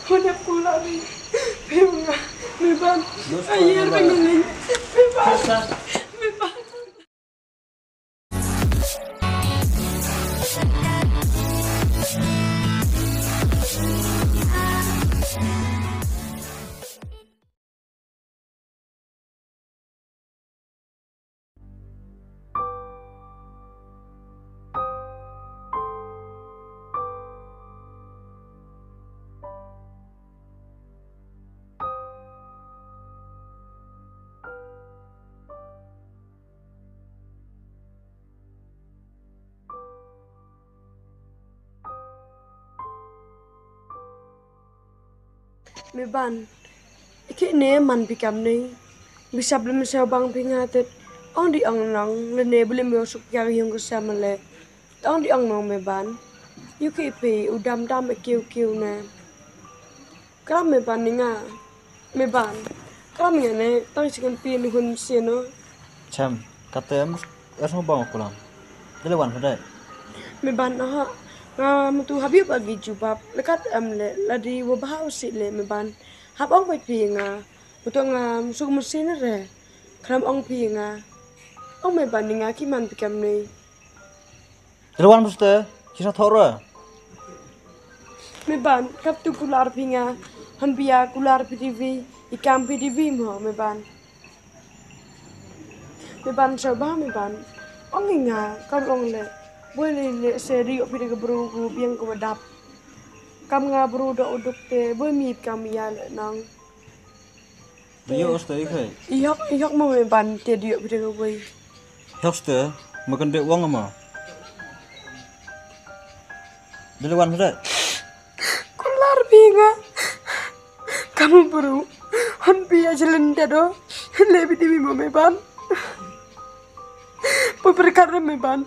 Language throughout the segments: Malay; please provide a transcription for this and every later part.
Udah pulang nih. Bebang, bebang. Ayer pengen. Bebang. Bebang. Meban, iki ne man pikam ne, bisa belum bang pingatet, on di nang, lene belum masuk yang kesama le, on di nang meban, yuki pe udam dam kiu ne, kram meban ninga, meban, kram ya ne, tang sikan pi nuhun sino. Cham, kata em, mau bang aku lang, jadi wan pada. Meban aha. Mutu habib bagi jubab lekat le ladi wabah usi le meban hab ong pai pinga mutu musuk mesin re kram ong pinga ong meban ninga ki man pikam ne Jadi wan mesti, kisah thora. meban kap tu kular pinga hambia kular pdv ikam pdv mo meban coba meban ong inga kam ong le boleh seri opi de bro ku biang ko dap kam nga bro do uduk te boy mit kam ya nang Dia usta ikai. ihok mo me ban te dio opi de boy Hokste, makan dek uang ama. Jadi wan pada. kular binga kamu bro hon pia jalan do lebi di mo me ban perkara me ban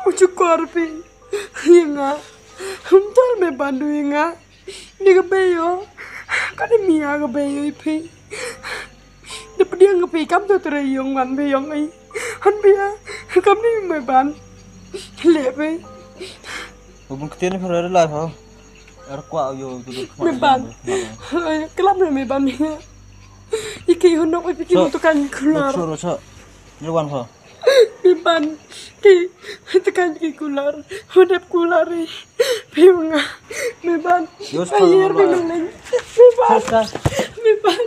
ujuk korpi inga huntal me bandu inga ni gabeyo kada mia gabeyo ipi dapat dia ngapi kam tu terayong man beyong ai han bia kam ni me ban lebe Hubung ketian ni pada live ha. Erkwa yo tu. me ban kelam me ban inga iki honok ipi ki mutukan kular Rosa. Jadi wan ha. Meban ki tekan ki kular hodap kulari bimanga meban ayer bimang meban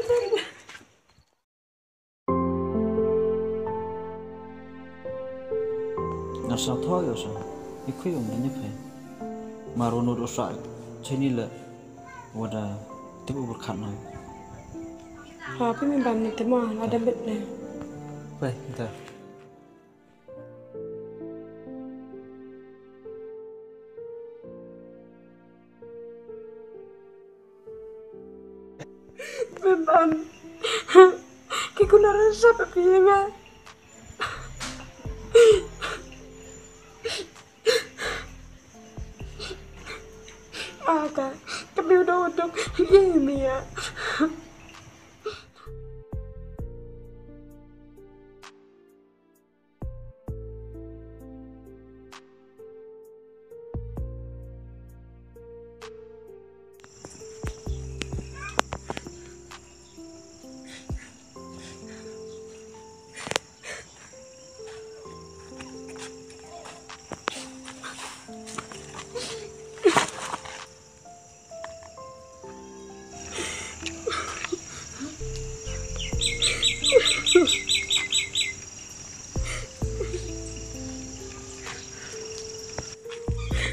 Nasa tho yo sa. Ikui ni pe. Marono rosa. Chini le. Wada tibu berkat na. ha pi meban ni temo ada bet ne Baik, kita. meban ki kular sa pinga aga kami udah ini ya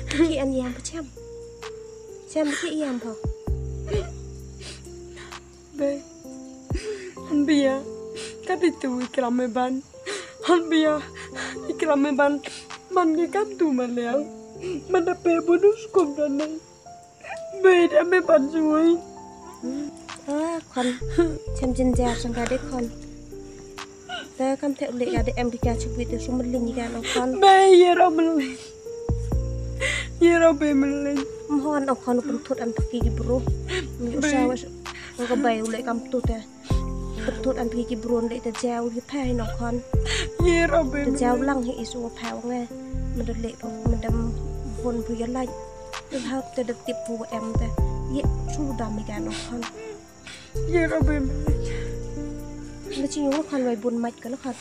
Khi ăn yam phải xem cái yam không be han bia ka ditu ikram me ban han bia ikram me ban man ke kam tu man leo man da pe bonus kom dan nei be da me ban suai con xem chân da sang cái đấy con ta cam theo lệ cái em đi cả chụp video số một linh cái nó con be ye ro be meleng mohon ông con cũng thốt ăn tiki bro nhiều sao nó có bày lệ cam tu ta thốt ăn tiki bro lệ ta gieo cái thay nó con ye ro be ta gieo lăng hệ số phèo nghe mình được lệ mình đâm vốn vừa lại được học ta được tiếp vụ em ta ye sudah megan kan. Ya Rabbi. Nó chỉ nhúng khăn vài buồn mạch cái nó khăn.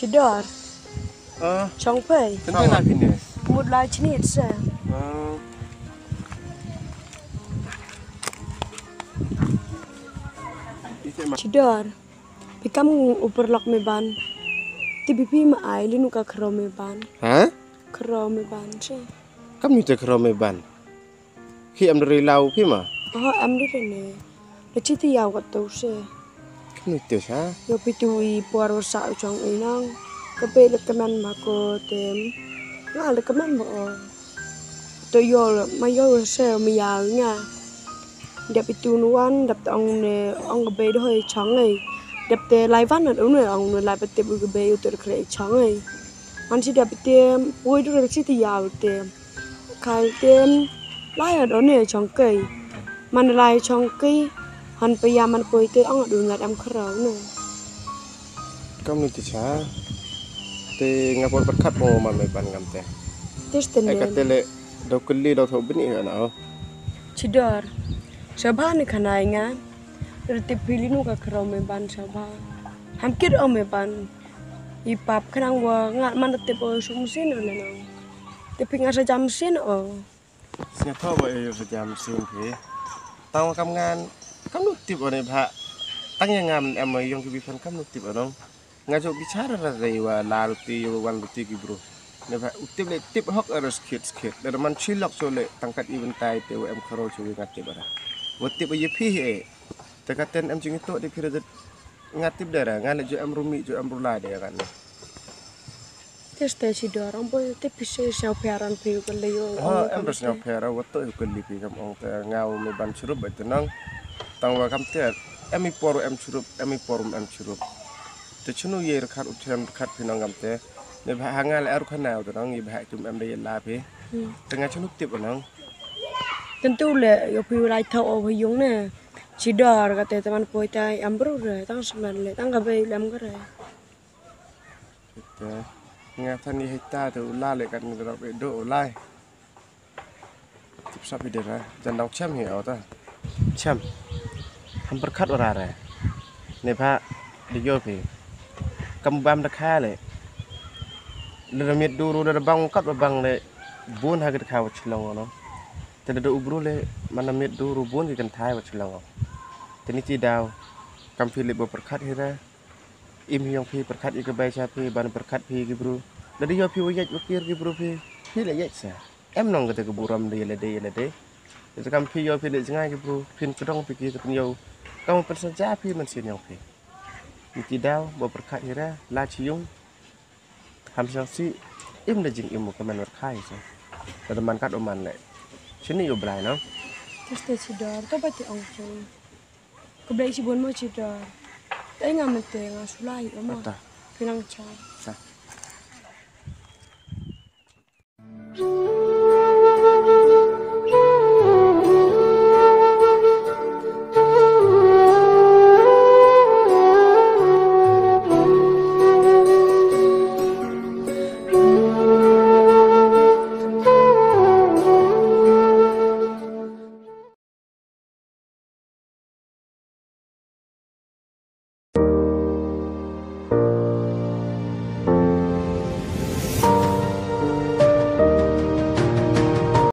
Cedar. Chong pay. Kenapa lagi nih? Một lai chín hết sao? Cedar. Pikam upper lock me ban. Tibi ma ai linu ka kro me ban. Hả? Kro me ban sih. Kamu itu kerome ban? Khi em dari lau khi mà? Em đi rồi nè. Nó chỉ thì giàu cái tàu xe. Kamu itu sah? Yo pitui puar sa chong inang. Kape le kaman ma ko tem. Nga le kaman mo. To yo ma yo se mi ya nga. Đập pitu nuan đập ông nè ông cái bê đó hơi trắng này. Đập tè lai văn ở đúng rồi ông nè lai bê tè bùi cái bê từ cái trắng này. Anh chỉ đập tè bùi đó là chỉ thì giàu tè. Khai tè lai ở đó nè trắng cây. Mà lai trắng cây. Han payah man poi tè ông ở đường ngặt em khờ nè. Kamu itu sah? Te ngapor berkat mau mana ban ngam teh? Tes tè Ai nè. kata le do keli do thau bini kan au? Cedar. Sabah ni kanai nga. Rete pilih ka kerau me ban sabah. Hampir om me ban. Ipap kenang wa ngat man te po sumsin ole no. Te pinga sa jam sin o. Siapa bawa yo sejam sin phe. Tahu kamu ngan kamu tip orang pak. Tanya ngam em yang kebisan kamu tip orang. Ngajak bicara dari wa la ruti yo wan ruti ki bro. Ne pak utip le tip hok aras skit. Dan man cilok sole tangkat ibentai te em kharo cuwi ngatip bara. Watip aye phi tekaten em jing itu di kira ngatip darah ngan jo em rumi jo em rula dia kan. Tes te cedar om boy te pise sa peran pe ko le yo. Em ras nyau pera wato ko lipi kam ong te ngau me ban surup betenang. Tang wa kam te em i poru em surup em i porum em surup. Te chunu ye khat uthem khat pinang kam te ne bha hangal er khanau te nang i bha tum em de la pe. Tengah chunu tip nang. Tentu le yo pi lai thau o yung nè. Cedar kata teman poi tai ambro re tang semen le tang ka be lam ka re. Te nga thani hita te ula le kan ngi be do ulai. Tip sapi de ra jan dau cham hi au ta. Cham. Ham berkat ora re. Ne bha de yo pe. Kam bam da kha le. Le mit duru da bang kat bang le bun ha ga kha wa chlong no. Te da ubru le mana mit duru bun ki kan thai wa chlong. Te ni ti daw kam philip bo berkat hira. Im yang phi berkat ik bai cha phi ban berkat phi ki bro. Da yo phi wa yat wakir ki bro phi. Phi le yat sa. Em nong ga te ku buram de le de. Te kam phi yo phi le jangai ki bro. Phin kedong phi ki te yo. Kamu persaja phi man sin yang phi. Ni ti daw bo berkat hira la chiung. Ham sang si im da jing im mo ka man war khai sa. Da man kat o man le. Sini yo blai no. Tes te cedar to pati ong chung. Keblai si bon mo cedar. Tapi ngam te ngasulai o mo. Ata. Pinang cha. Sa.